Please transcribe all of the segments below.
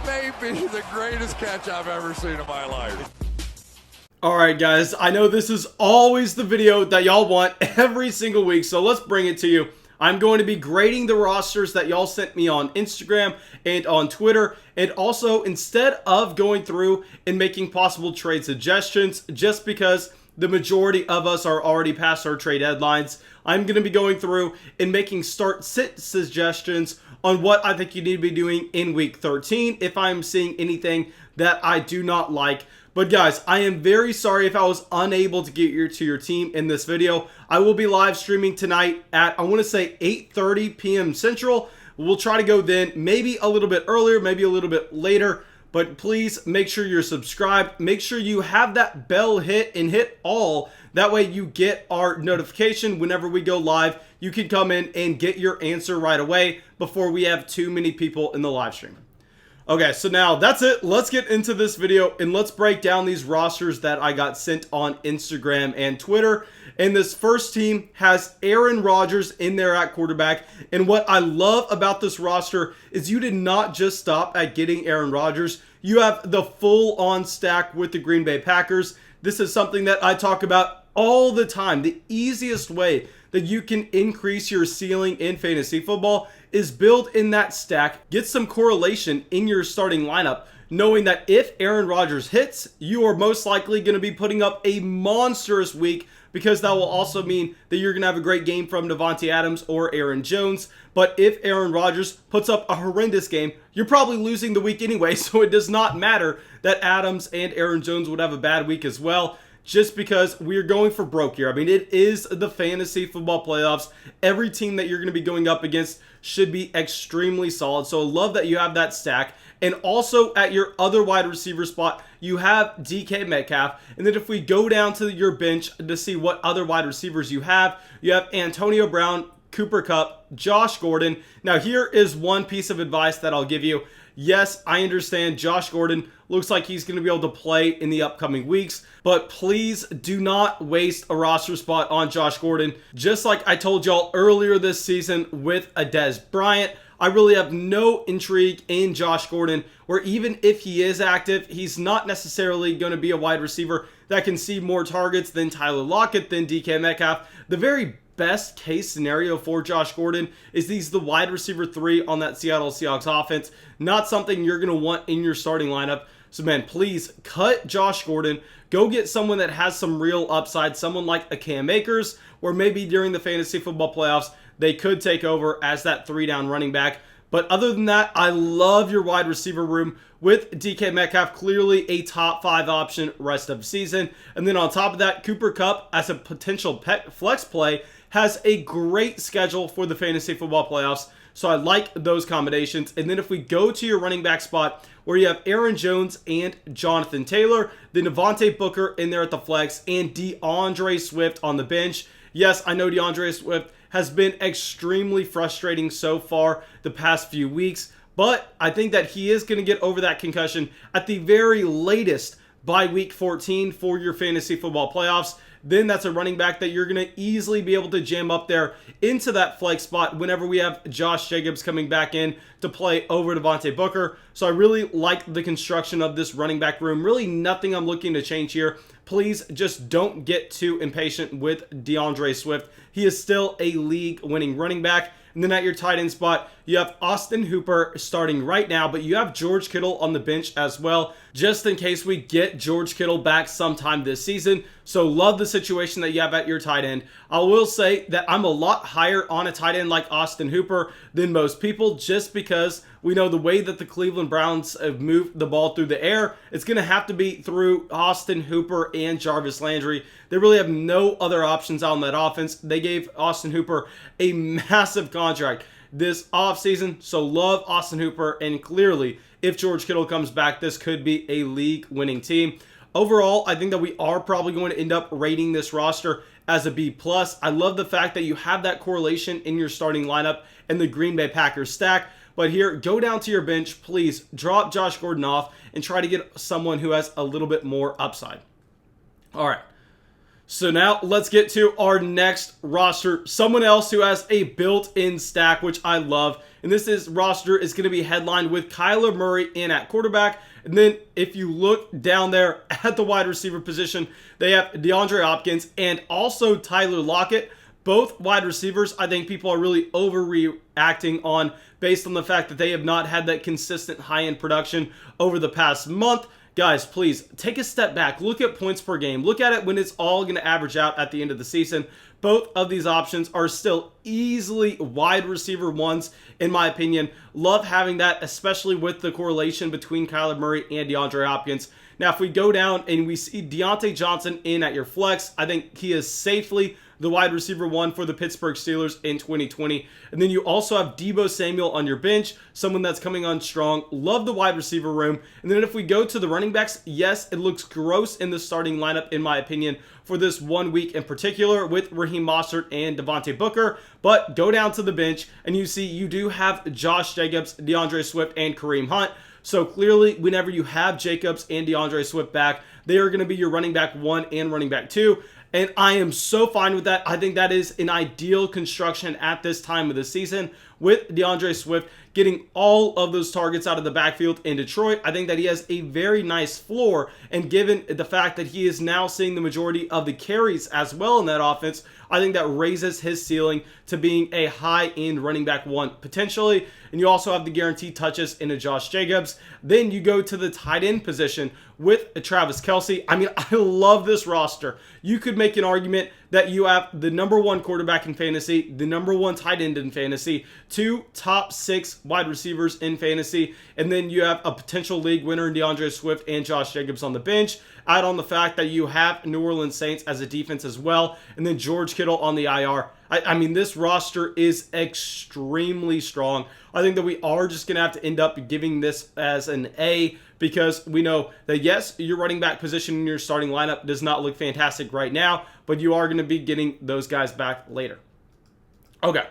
That may be the greatest catch I've ever seen in my life. Alright guys, I know this is always the video that y'all want every single week, so let's bring it to you. I'm going to be grading the rosters that y'all sent me on Instagram and on Twitter, and also instead of going through and making possible trade suggestions, just because the majority of us are already past our trade deadlines, I'm going to be going through and making start-sit suggestions on what I think you need to be doing in week 13 if I'm seeing anything that I do not like. But guys, I am very sorry if I was unable to get to your team in this video. I will be live streaming tonight at, I want to say 8:30 p.m. Central. We'll try to go then, maybe a little bit earlier, maybe a little bit later. But please make sure you're subscribed. Make sure you have that bell hit and hit all. That way you get our notification whenever we go live. You can come in and get your answer right away before we have too many people in the live stream. Okay, so now that's it. Let's get into this video and let's break down these rosters that I got sent on Instagram and Twitter. And this first team has Aaron Rodgers in there at quarterback. And what I love about this roster is you did not just stop at getting Aaron Rodgers. You have the full-on stack with the Green Bay Packers. This is something that I talk about all the time. The easiest way that you can increase your ceiling in fantasy football is build in that stack, get some correlation in your starting lineup, knowing that if Aaron Rodgers hits, you are most likely going to be putting up a monstrous week, because that will also mean that you're going to have a great game from Davante Adams or Aaron Jones. But if Aaron Rodgers puts up a horrendous game, you're probably losing the week anyway, so it does not matter that Adams and Aaron Jones would have a bad week as well, just because we're going for broke here. I mean, it is the fantasy football playoffs. Every team that you're going to be going up against should be extremely solid. So I love that you have that stack. And also at your other wide receiver spot, you have DK Metcalf. And then if we go down to your bench to see what other wide receivers you have Antonio Brown, Cooper Kupp, Josh Gordon. Now here is one piece of advice that I'll give you. Yes, I understand Josh Gordon looks like he's going to be able to play in the upcoming weeks, but please do not waste a roster spot on Josh Gordon. Just like I told y'all earlier this season with Dez Bryant, I really have no intrigue in Josh Gordon, where even if he is active, he's not necessarily going to be a wide receiver that can see more targets than Tyler Lockett, than DK Metcalf. The very best case scenario for Josh Gordon is he's the wide receiver 3 on that Seattle Seahawks offense. Not something you're going to want in your starting lineup. So man, please cut Josh Gordon. Go get someone that has some real upside, someone like a Cam Akers, or maybe during the fantasy football playoffs, they could take over as that 3-down running back. But other than that, I love your wide receiver room with DK Metcalf, clearly a top 5 option rest of season. And then on top of that, Cooper Kupp as a potential flex play has a great schedule for the fantasy football playoffs. So I like those combinations. And then if we go to your running back spot where you have Aaron Jones and Jonathan Taylor, then Devontae Booker in there at the flex, and DeAndre Swift on the bench. Yes, I know DeAndre Swift has been extremely frustrating so far the past few weeks, but I think that he is going to get over that concussion at the very latest by week 14 for your fantasy football playoffs. Then that's a running back that you're going to easily be able to jam up there into that flex spot whenever we have Josh Jacobs coming back in to play over Devontae Booker. So I really like the construction of this running back room. Really nothing I'm looking to change here. Please just don't get too impatient with DeAndre Swift. He is still a league-winning running back. And then at your tight end spot, you have Austin Hooper starting right now, but you have George Kittle on the bench as well, just in case we get George Kittle back sometime this season. So love the situation that you have at your tight end. I will say that I'm a lot higher on a tight end like Austin Hooper than most people, just because we know the way that the Cleveland Browns have moved the ball through the air, it's going to have to be through Austin Hooper and Jarvis Landry. They really have no other options on that offense. They gave Austin Hooper a massive contract this offseason, so love Austin Hooper, and clearly, if George Kittle comes back, this could be a league-winning team. Overall, I think that we are probably going to end up rating this roster as a B+. I love the fact that you have that correlation in your starting lineup and the Green Bay Packers stack. But here, go down to your bench, please drop Josh Gordon off and try to get someone who has a little bit more upside. All right. So now let's get to our next roster. Someone else who has a built-in stack, which I love. And this roster is going to be headlined with Kyler Murray in at quarterback. And then if you look down there at the wide receiver position, they have DeAndre Hopkins and also Tyler Lockett. Both wide receivers, I think people are really overreacting on based on the fact that they have not had that consistent high-end production over the past month. Guys, please take a step back. Look at points per game. Look at it when it's all going to average out at the end of the season. Both of these options are still easily wide receiver ones, in my opinion. Love having that, especially with the correlation between Kyler Murray and DeAndre Hopkins. Now, if we go down and we see Deontay Johnson in at your flex, I think he is safely the wide receiver one for the Pittsburgh Steelers in 2020. And then you also have Deebo Samuel on your bench, someone that's coming on strong. Love the wide receiver room. And then if we go to the running backs, yes, it looks gross in the starting lineup, in my opinion, for this 1 week in particular with Raheem Mostert and Devontae Booker. But go down to the bench and you see you do have Josh Jacobs, DeAndre Swift, and Kareem Hunt. So clearly, whenever you have Jacobs and DeAndre Swift back, they are going to be your running back 1 and running back 2. And I am so fine with that. I think that is an ideal construction at this time of the season with DeAndre Swift getting all of those targets out of the backfield in Detroit. I think that he has a very nice floor, and given the fact that he is now seeing the majority of the carries as well in that offense, I think that raises his ceiling to being a high-end running back 1 potentially. And you also have the guaranteed touches in a Josh Jacobs. Then you go to the tight end position with Travis Kelce. I mean, I love this roster. You could make an argument that you have the #1 quarterback in fantasy, the #1 tight end in fantasy, 2 top 6 wide receivers in fantasy, and then you have a potential league winner in DeAndre Swift and Josh Jacobs on the bench. Add on the fact that you have New Orleans Saints as a defense as well, and then George Kittle on the IR. I mean, this roster is extremely strong. I think that we are just going to have to end up giving this as an A, because we know that, yes, your running back position in your starting lineup does not look fantastic right now, but you are going to be getting those guys back later. Okay,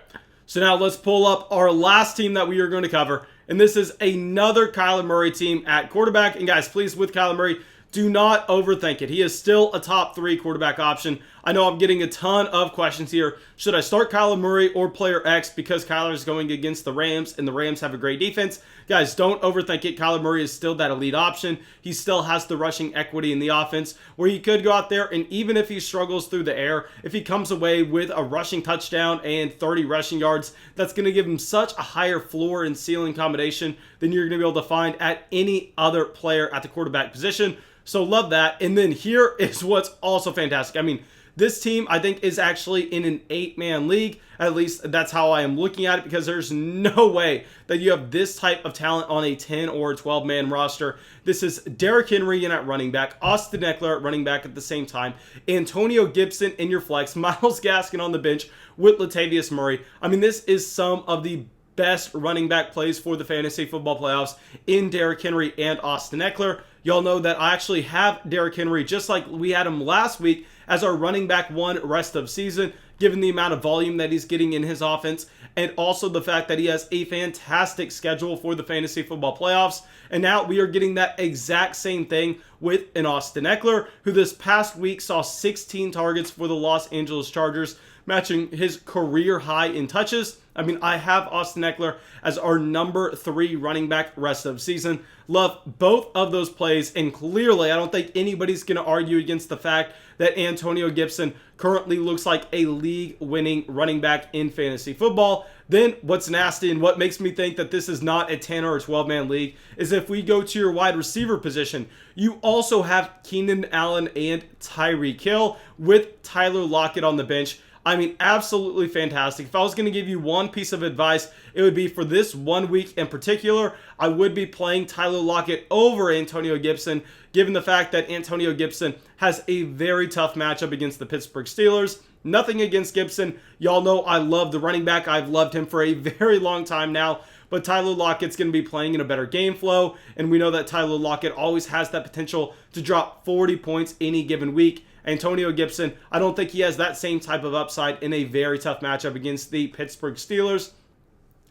so now let's pull up our last team that we are going to cover, and this is another Kyler Murray team at quarterback. And guys, please, with Kyler Murray, do not overthink it. He is still a top 3 quarterback option. I know I'm getting a ton of questions here. Should I start Kyler Murray or player X because Kyler is going against the Rams and the Rams have a great defense? Guys, don't overthink it. Kyler Murray is still that elite option. He still has the rushing equity in the offense where he could go out there, and even if he struggles through the air, if he comes away with a rushing touchdown and 30 rushing yards, that's going to give him such a higher floor and ceiling combination than you're going to be able to find at any other player at the quarterback position. So love that. And then here is what's also fantastic. I mean, this team, I think, is actually in an 8-man league. At least that's how I am looking at it, because there's no way that you have this type of talent on a 10 or 12-man roster. This is Derrick Henry in at running back, Austin Eckler at running back at the same time, Antonio Gibson in your flex, Myles Gaskin on the bench with Latavius Murray. I mean, this is some of the best running back plays for the fantasy football playoffs in Derrick Henry and Austin Eckler. Y'all know that I actually have Derrick Henry, just like we had him last week, as our running back 1 rest of season, given the amount of volume that he's getting in his offense, and also the fact that he has a fantastic schedule for the fantasy football playoffs. And now we are getting that exact same thing with an Austin Eckler, who this past week saw 16 targets for the Los Angeles Chargers, matching his career high in touches. I mean, I have Austin Eckler as our #3 running back rest of season. Love both of those plays, and clearly I don't think anybody's going to argue against the fact that Antonio Gibson currently looks like a league-winning running back in fantasy football. Then what's nasty and what makes me think that this is not a 10 or a 12-man league is if we go to your wide receiver position, you also have Keenan Allen and Tyreek Hill with Tyler Lockett on the bench. I mean, absolutely fantastic. If I was going to give you one piece of advice, it would be for this 1 week in particular, I would be playing Tyler Lockett over Antonio Gibson, given the fact that Antonio Gibson has a very tough matchup against the Pittsburgh Steelers. Nothing against Gibson. Y'all know I love the running back. I've loved him for a very long time now. But Tyler Lockett's going to be playing in a better game flow, and we know that Tyler Lockett always has that potential to drop 40 points any given week. Antonio Gibson, I don't think he has that same type of upside in a very tough matchup against the Pittsburgh Steelers.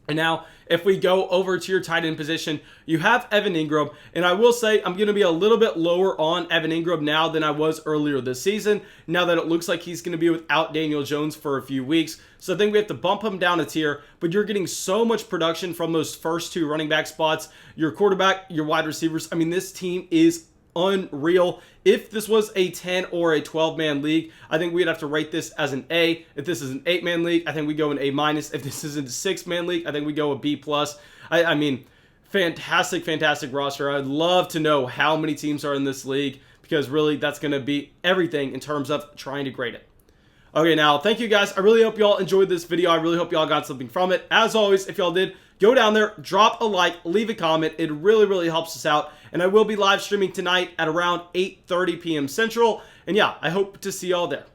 And now, if we go over to your tight end position, you have Evan Ingram. And I will say, I'm going to be a little bit lower on Evan Ingram now than I was earlier this season, now that it looks like he's going to be without Daniel Jones for a few weeks. So I think we have to bump him down a tier, but you're getting so much production from those first 2 running back spots. Your quarterback, your wide receivers. I mean, this team is unreal. If this was a 10 or a 12-man league, I think we'd have to rate this as an A. If this is an 8-man league, I think we go an A-. If this is a 6-man league, I think we go a B+. I mean, fantastic, fantastic roster. I'd love to know how many teams are in this league, because really that's going to be everything in terms of trying to grade it. Okay, now, thank you guys. I really hope y'all enjoyed this video. I really hope y'all got something from it. As always, if y'all did, go down there, drop a like, leave a comment. It really, really helps us out. And I will be live streaming tonight at around 8:30 p.m. Central. And yeah, I hope to see y'all there.